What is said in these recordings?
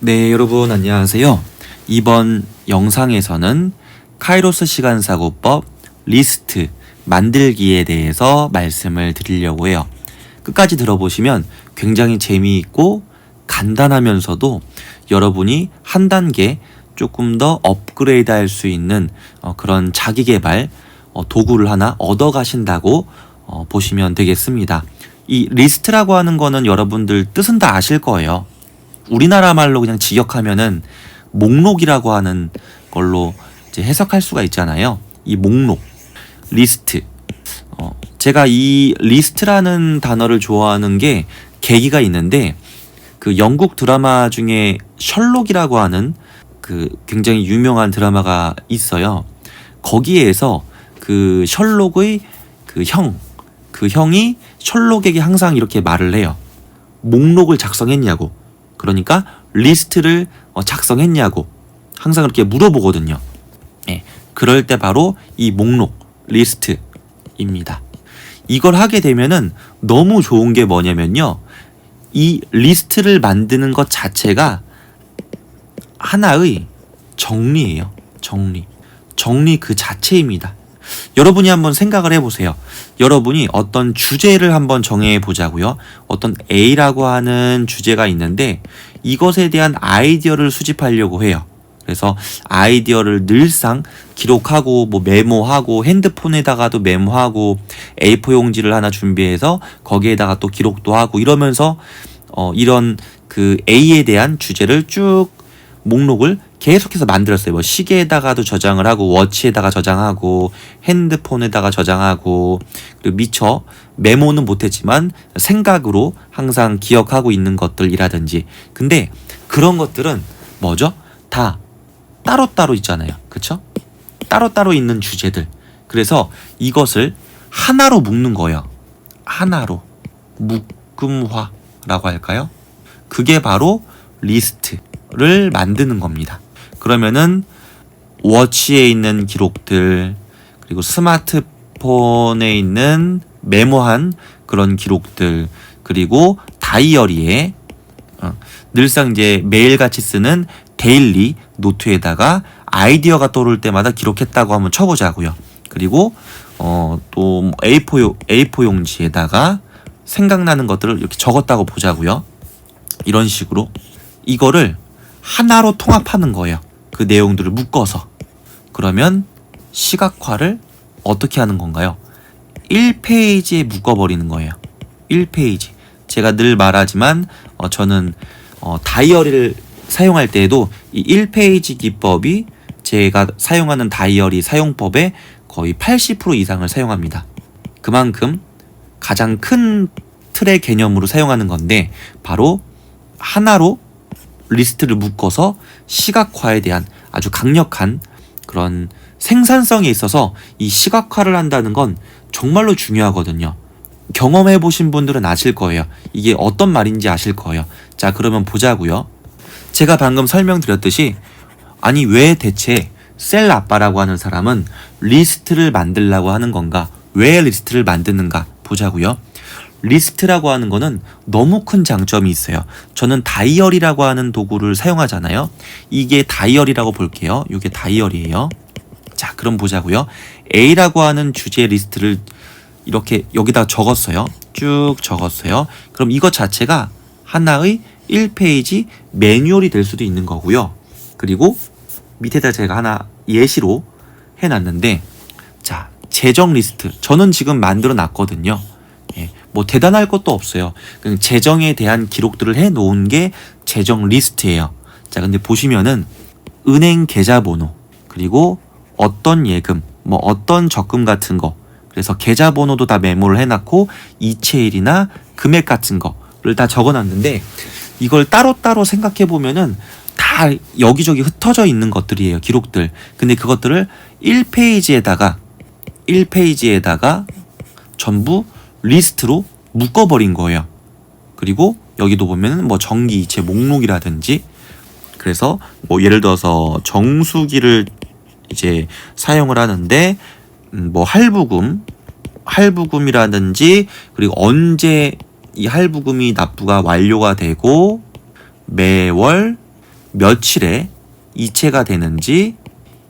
네, 여러분 안녕하세요. 이번 영상에서는 카이로스 시간사고법 리스트 만들기에 대해서 말씀을 드리려고 해요. 끝까지 들어보시면 굉장히 재미있고 간단하면서도 여러분이 한 단계 조금 더 업그레이드 할 수 있는 그런 자기계발 도구를 하나 얻어 가신다고 보시면 되겠습니다. 이 리스트라고 하는 거는 여러분들 뜻은 다 아실 거예요. 우리나라 말로 그냥 직역하면은 목록이라고 하는 걸로 이제 해석할 수가 있잖아요. 이 목록, 리스트. 제가 이 리스트라는 단어를 좋아하는 게 계기가 있는데, 그 영국 드라마 중에 셜록이라고 하는 그 굉장히 유명한 드라마가 있어요. 거기에서 그 셜록의 그 형이 셜록에게 항상 이렇게 말을 해요. 목록을 작성했냐고. 그러니까 리스트를 작성했냐고 항상 그렇게 물어보거든요. 예, 그럴 때 바로 이 목록, 리스트입니다. 이걸 하게 되면은 너무 좋은 게 뭐냐면요, 이 리스트를 만드는 것 자체가 하나의 정리예요. 정리 그 자체입니다. 여러분이 한번 생각을 해보세요. 여러분이 어떤 주제를 한번 정해보자고요. 어떤 A라고 하는 주제가 있는데 이것에 대한 아이디어를 수집하려고 해요. 그래서 아이디어를 늘상 기록하고 메모하고 핸드폰에다가도 메모하고 A4 용지를 하나 준비해서 거기에다가 또 기록도 하고 이러면서 이런 그 A에 대한 주제를 쭉 목록을 계속해서 만들었어요. 뭐 시계에다가도 저장을 하고 워치에다가 저장하고 핸드폰에다가 저장하고, 그리고 미처 메모는 못했지만 생각으로 항상 기억하고 있는 것들이라든지. 근데 그런 것들은 뭐죠? 다 따로따로 있잖아요. 그쵸? 따로따로 있는 주제들. 그래서 이것을 하나로 묶는 거예요. 하나로. 묶음화라고 할까요? 그게 바로 리스트를 만드는 겁니다. 그러면은 워치에 있는 기록들, 그리고 스마트폰에 있는 메모한 그런 기록들, 그리고 다이어리에 늘상 이제 매일같이 쓰는 데일리 노트에다가 아이디어가 떠오를 때마다 기록했다고 한번 쳐보자고요. 그리고 또 A4 용지에다가 생각나는 것들을 이렇게 적었다고 보자고요. 이런 식으로 이거를 하나로 통합하는 거예요. 그 내용들을 묶어서. 그러면 시각화를 어떻게 하는 건가요? 1페이지에 묶어버리는 거예요. 1페이지. 제가 늘 말하지만 저는 다이어리를 사용할 때에도 이 1페이지 기법이 제가 사용하는 다이어리 사용법의 거의 80% 이상을 사용합니다. 그만큼 가장 큰 틀의 개념으로 사용하는 건데, 바로 하나로 리스트를 묶어서 시각화에 대한 아주 강력한 그런 생산성에 있어서 이 시각화를 한다는 건 정말로 중요하거든요. 경험해 보신 분들은 아실 거예요. 이게 어떤 말인지 아실 거예요. 자, 그러면 보자고요. 제가 방금 설명드렸듯이, 아니 왜 대체 셀 아빠라고 하는 사람은 리스트를 만들려고 하는 건가? 왜 리스트를 만드는가? 보자고요. 리스트라고 하는 거는 너무 큰 장점이 있어요. 저는 다이어리라고 하는 도구를 사용하잖아요. 이게 다이어리라고 볼게요. 이게 다이어리예요. 자, 그럼 보자고요. A라고 하는 주제 리스트를 이렇게 여기다 적었어요. 쭉 적었어요. 그럼 이것 자체가 하나의 1페이지 매뉴얼이 될 수도 있는 거고요. 그리고 밑에다 제가 하나 예시로 해놨는데, 자, 재정 리스트. 저는 지금 만들어 놨거든요. 뭐 대단할 것도 없어요. 그냥 재정에 대한 기록들을 해 놓은 게 재정 리스트예요. 자, 근데 보시면은 은행 계좌번호, 그리고 어떤 예금, 뭐 어떤 적금 같은 거, 그래서 계좌번호도 다 메모를 해놨고 이체일이나 금액 같은 거를 다 적어놨는데, 이걸 따로따로 생각해보면은 다 여기저기 흩어져 있는 것들이에요. 기록들. 근데 그것들을 1페이지에다가 전부 리스트로 묶어버린 거예요. 그리고 여기도 보면은 뭐 정기이체 목록이라든지, 그래서 뭐 예를 들어서 정수기를 이제 사용을 하는데 뭐 할부금이라든지, 그리고 언제 이 할부금이 납부가 완료가 되고 매월 며칠에 이체가 되는지,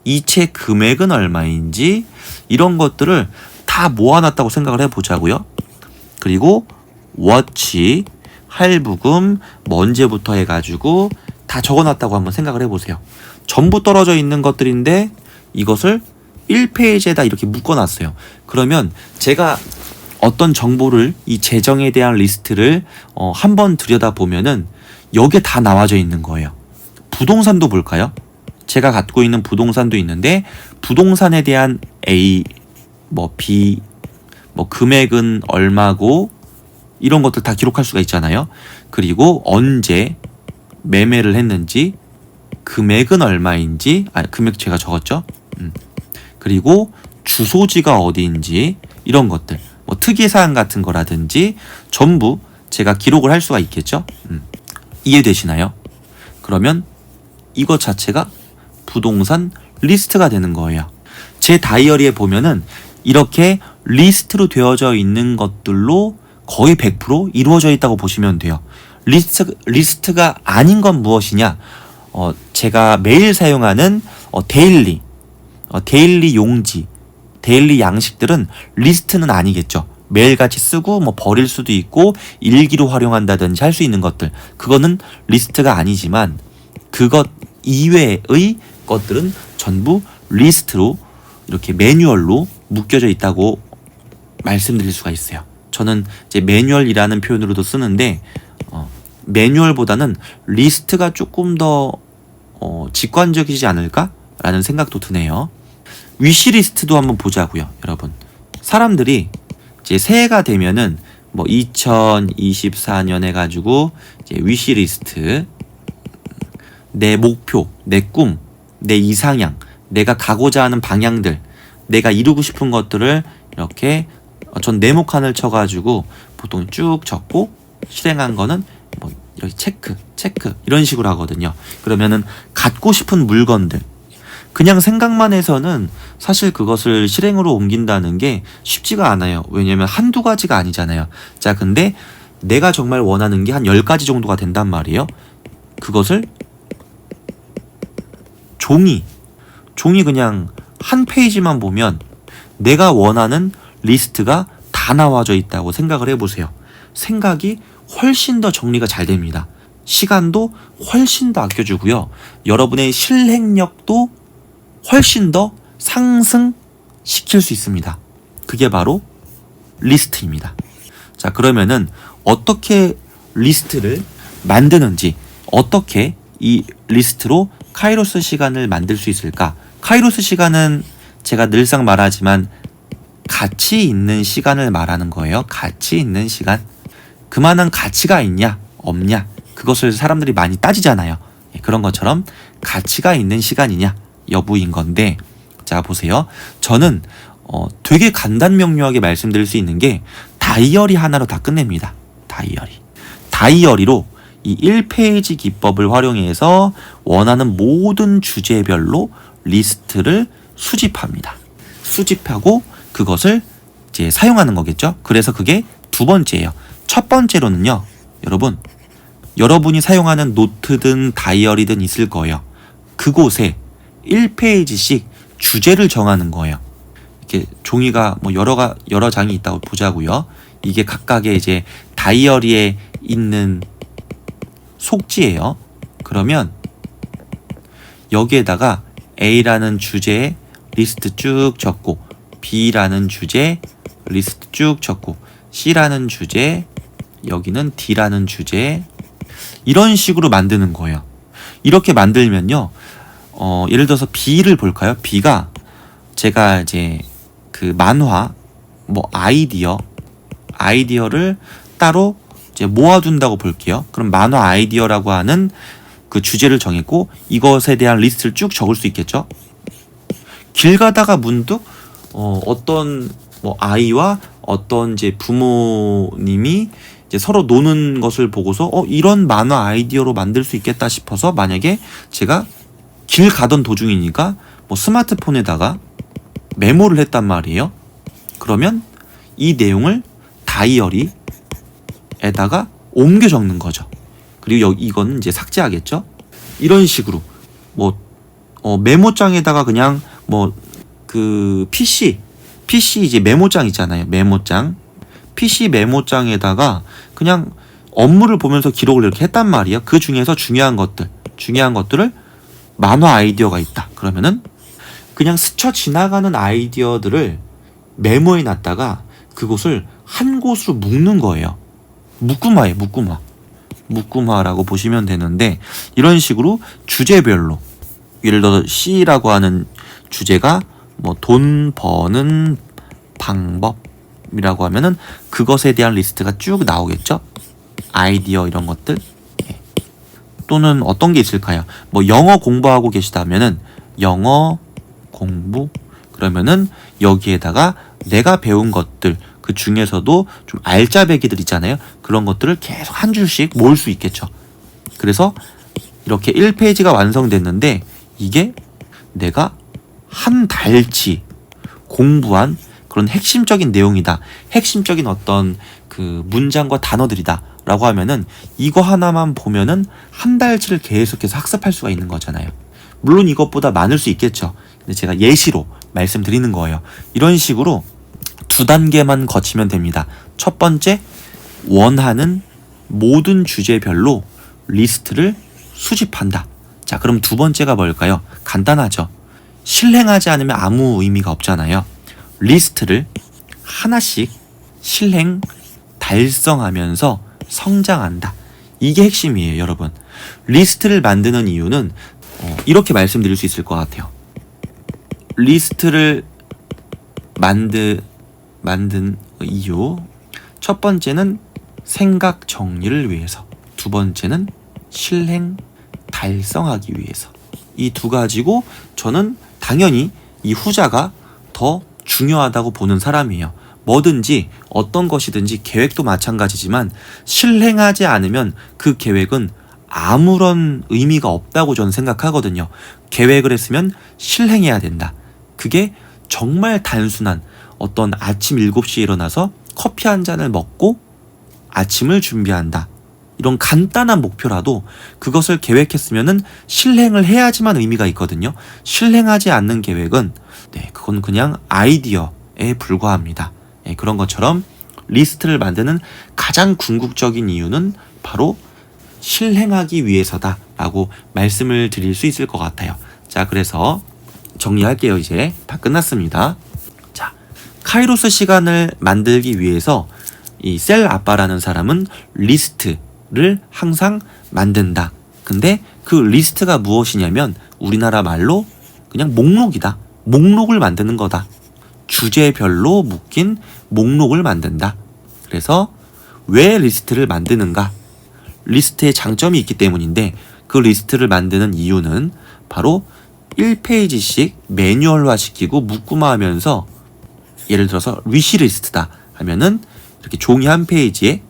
이체 금액은 얼마인지 이런 것들을 다 모아놨다고 생각을 해보자고요. 그리고 워치, 할부금, 뭐 언제부터 해가지고 다 적어놨다고 한번 생각을 해보세요. 전부 떨어져 있는 것들인데 이것을 1페이지에다 이렇게 묶어놨어요. 그러면 제가 어떤 정보를 이 재정에 대한 리스트를 한번 들여다보면은 여기에 다 나와져 있는 거예요. 부동산도 볼까요? 제가 갖고 있는 부동산도 있는데 부동산에 대한 A, 뭐 B, 뭐 금액은 얼마고 이런 것들 다 기록할 수가 있잖아요. 그리고 언제 매매를 했는지, 금액은 얼마인지, 금액 제가 적었죠. 그리고 주소지가 어디인지 이런 것들, 뭐 특이사항 같은 거라든지 전부 제가 기록을 할 수가 있겠죠. 이해되시나요? 그러면 이것 자체가 부동산 리스트가 되는 거예요. 제 다이어리에 보면은 이렇게 리스트로 되어져 있는 것들로 거의 100% 이루어져 있다고 보시면 돼요. 리스트가 아닌 건 무엇이냐? 제가 매일 사용하는 데일리 용지, 데일리 양식들은 리스트는 아니겠죠. 매일같이 쓰고 뭐 버릴 수도 있고 일기로 활용한다든지 할 수 있는 것들, 그거는 리스트가 아니지만 그것 이외의 것들은 전부 리스트로 이렇게 매뉴얼로 묶여져 있다고 말씀드릴 수가 있어요. 저는 이제 매뉴얼이라는 표현으로도 쓰는데 매뉴얼보다는 리스트가 조금 더 직관적이지 않을까라는 생각도 드네요. 위시리스트도 한번 보자고요, 여러분. 사람들이 이제 새해가 되면은 뭐 2024년 해가지고 이제 위시리스트, 내 목표, 내 꿈, 내 이상향, 내가 가고자 하는 방향들, 내가 이루고 싶은 것들을 이렇게 전 네모칸을 쳐가지고 보통 쭉 적고 실행한 거는 뭐 이렇게 체크 이런 식으로 하거든요. 그러면은 갖고 싶은 물건들, 그냥 생각만 해서는 사실 그것을 실행으로 옮긴다는 게 쉽지가 않아요. 왜냐면 한두 가지가 아니잖아요. 자, 근데 내가 정말 원하는 게 한 10가지 정도가 된단 말이에요. 그것을 종이 그냥 한 페이지만 보면 내가 원하는 리스트가 다 나와져 있다고 생각을 해보세요. 생각이 훨씬 더 정리가 잘 됩니다. 시간도 훨씬 더 아껴주고요. 여러분의 실행력도 훨씬 더 상승시킬 수 있습니다. 그게 바로 리스트입니다. 자, 그러면은 어떻게 리스트를 만드는지, 어떻게 이 리스트로 카이로스 시간을 만들 수 있을까? 카이로스 시간은 제가 늘상 말하지만 가치 있는 시간을 말하는 거예요. 가치 있는 시간. 그만한 가치가 있냐 없냐, 그것을 사람들이 많이 따지잖아요. 그런 것처럼 가치가 있는 시간이냐 여부인 건데, 자 보세요. 저는 되게 간단명료하게 말씀드릴 수 있는 게 다이어리 하나로 다 끝냅니다. 다이어리로 이 1페이지 기법을 활용해서 원하는 모든 주제별로 리스트를 수집합니다. 수집하고 그것을 이제 사용하는 거겠죠. 그래서 그게 두 번째예요. 첫 번째로는요, 여러분이 사용하는 노트든 다이어리든 있을 거예요. 그곳에 1페이지씩 주제를 정하는 거예요. 이렇게 종이가 뭐 여러 장이 있다고 보자고요. 이게 각각의 이제 다이어리에 있는 속지예요. 그러면 여기에다가 A라는 주제에 리스트 쭉 적고, B라는 주제 리스트 쭉 적고, C라는 주제, 여기는 D라는 주제, 이런 식으로 만드는 거예요. 이렇게 만들면요, 예를 들어서 B를 볼까요? B가 제가 이제 그 만화, 뭐 아이디어를 따로 이제 모아둔다고 볼게요. 그럼 만화 아이디어라고 하는 그 주제를 정했고, 이것에 대한 리스트를 쭉 적을 수 있겠죠. 길 가다가 문득 어떤 뭐 아이와 어떤 이제 부모님이 이제 서로 노는 것을 보고서 이런 만화 아이디어로 만들 수 있겠다 싶어서, 만약에 제가 길 가던 도중이니까 뭐 스마트폰에다가 메모를 했단 말이에요. 그러면 이 내용을 다이어리에다가 옮겨 적는 거죠. 그리고 이거는 이제 삭제하겠죠. 이런 식으로 메모장에다가 그냥 PC 이제 메모장 있잖아요. 메모장. PC 메모장에다가 그냥 업무를 보면서 기록을 이렇게 했단 말이에요. 그 중에서 중요한 것들을 만화 아이디어가 있다. 그러면은 그냥 스쳐 지나가는 아이디어들을 메모해 놨다가 그곳을 한 곳으로 묶는 거예요. 묶음화예요. 묶음화라고 보시면 되는데, 이런 식으로 주제별로, 예를 들어 C라고 하는 주제가 돈 버는 방법이라고 하면은 그것에 대한 리스트가 쭉 나오겠죠. 아이디어 이런 것들. 또는 어떤 게 있을까요? 영어 공부하고 계시다면은 영어 공부, 그러면은 여기에다가 내가 배운 것들, 그 중에서도 좀 알짜배기들 있잖아요. 그런 것들을 계속 한 줄씩 모을 수 있겠죠. 그래서 이렇게 1페이지가 완성됐는데, 이게 내가 한 달치 공부한 그런 핵심적인 내용이다. 핵심적인 어떤 그 문장과 단어들이다. 라고 하면은 이거 하나만 보면은 한 달치를 계속해서 학습할 수가 있는 거잖아요. 물론 이것보다 많을 수 있겠죠. 근데 제가 예시로 말씀드리는 거예요. 이런 식으로 2단계만 거치면 됩니다. 첫 번째, 원하는 모든 주제별로 리스트를 수집한다. 자, 그럼 두 번째가 뭘까요? 간단하죠. 실행하지 않으면 아무 의미가 없잖아요. 리스트를 하나씩 실행, 달성하면서 성장한다. 이게 핵심이에요, 여러분. 리스트를 만드는 이유는 이렇게 말씀드릴 수 있을 것 같아요. 리스트를 만든 이유, 첫 번째는 생각 정리를 위해서, 두 번째는 실행 달성하기 위해서. 이 두 가지고 저는 당연히 이 후자가 더 중요하다고 보는 사람이에요. 뭐든지 어떤 것이든지 계획도 마찬가지지만 실행하지 않으면 그 계획은 아무런 의미가 없다고 저는 생각하거든요. 계획을 했으면 실행해야 된다. 그게 정말 단순한 어떤 아침 7시에 일어나서 커피 한 잔을 먹고 아침을 준비한다. 이런 간단한 목표라도 그것을 계획했으면은 실행을 해야지만 의미가 있거든요. 실행하지 않는 계획은 그건 그냥 아이디어에 불과합니다. 그런 것처럼 리스트를 만드는 가장 궁극적인 이유는 바로 실행하기 위해서다 라고 말씀을 드릴 수 있을 것 같아요. 자, 그래서 정리할게요. 이제 다 끝났습니다. 자, 카이로스 시간을 만들기 위해서 이 셀 아빠라는 사람은 리스트를 항상 만든다. 근데 그 리스트가 무엇이냐면 우리나라 말로 그냥 목록이다. 목록을 만드는 거다. 주제별로 묶인 목록을 만든다. 그래서 왜 리스트를 만드는가? 리스트의 장점이 있기 때문인데, 그 리스트를 만드는 이유는 바로 1페이지씩 매뉴얼화 시키고 묶음화하면서, 예를 들어서 위시리스트다 하면은 이렇게 종이 한 페이지에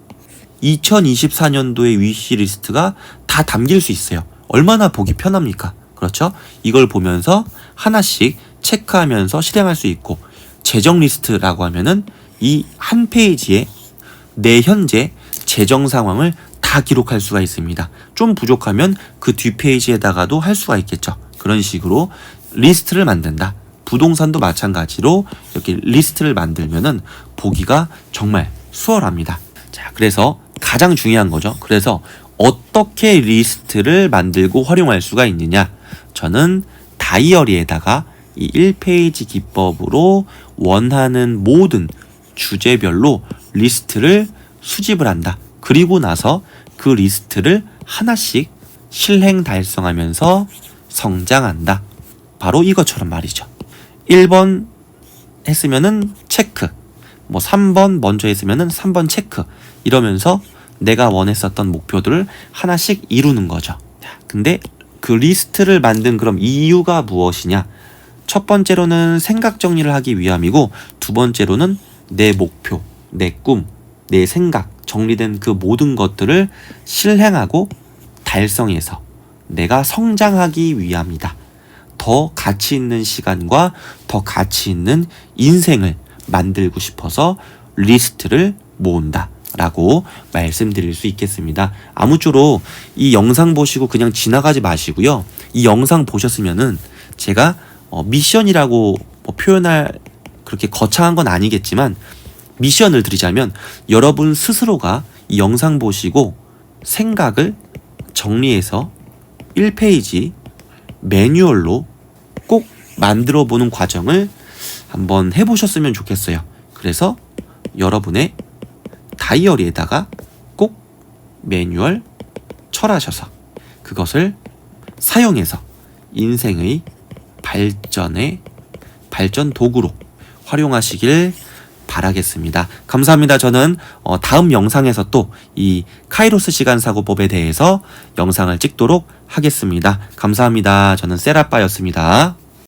2024년도의 위시리스트가 다 담길 수 있어요. 얼마나 보기 편합니까? 그렇죠? 이걸 보면서 하나씩 체크하면서 실행할 수 있고, 재정 리스트라고 하면은 이 한 페이지에 내 현재 재정 상황을 다 기록할 수가 있습니다. 좀 부족하면 그 뒷페이지에다가도 할 수가 있겠죠. 그런 식으로 리스트를 만든다. 부동산도 마찬가지로 이렇게 리스트를 만들면은 보기가 정말 수월합니다. 자, 그래서 가장 중요한 거죠. 그래서 어떻게 리스트를 만들고 활용할 수가 있느냐? 저는 다이어리에다가 이 1페이지 기법으로 원하는 모든 주제별로 리스트를 수집을 한다. 그리고 나서 그 리스트를 하나씩 실행 달성하면서 성장한다. 바로 이것처럼 말이죠. 1번 했으면은 체크, 3번 먼저 했으면은 3번 체크, 이러면서 내가 원했었던 목표들을 하나씩 이루는 거죠. 근데 그 리스트를 만든 그럼 이유가 무엇이냐? 첫 번째로는 생각 정리를 하기 위함이고, 두 번째로는 내 목표, 내 꿈, 내 생각, 정리된 그 모든 것들을 실행하고 달성해서 내가 성장하기 위함이다. 더 가치 있는 시간과 더 가치 있는 인생을 만들고 싶어서 리스트를 모은다. 라고 말씀드릴 수 있겠습니다. 아무쪼록 이 영상 보시고 그냥 지나가지 마시고요. 이 영상 보셨으면은 제가 미션이라고 뭐 표현할 그렇게 거창한 건 아니겠지만 미션을 드리자면 여러분 스스로가 이 영상 보시고 생각을 정리해서 1페이지 매뉴얼로 꼭 만들어 보는 과정을 한번 해보셨으면 좋겠어요. 그래서 여러분의 다이어리에다가 꼭 매뉴얼 철하셔서 그것을 사용해서 인생의 발전 도구로 활용하시길 바라겠습니다. 감사합니다. 저는 다음 영상에서 또 이 카이로스 시간사고법에 대해서 영상을 찍도록 하겠습니다. 감사합니다. 저는 세라빠였습니다.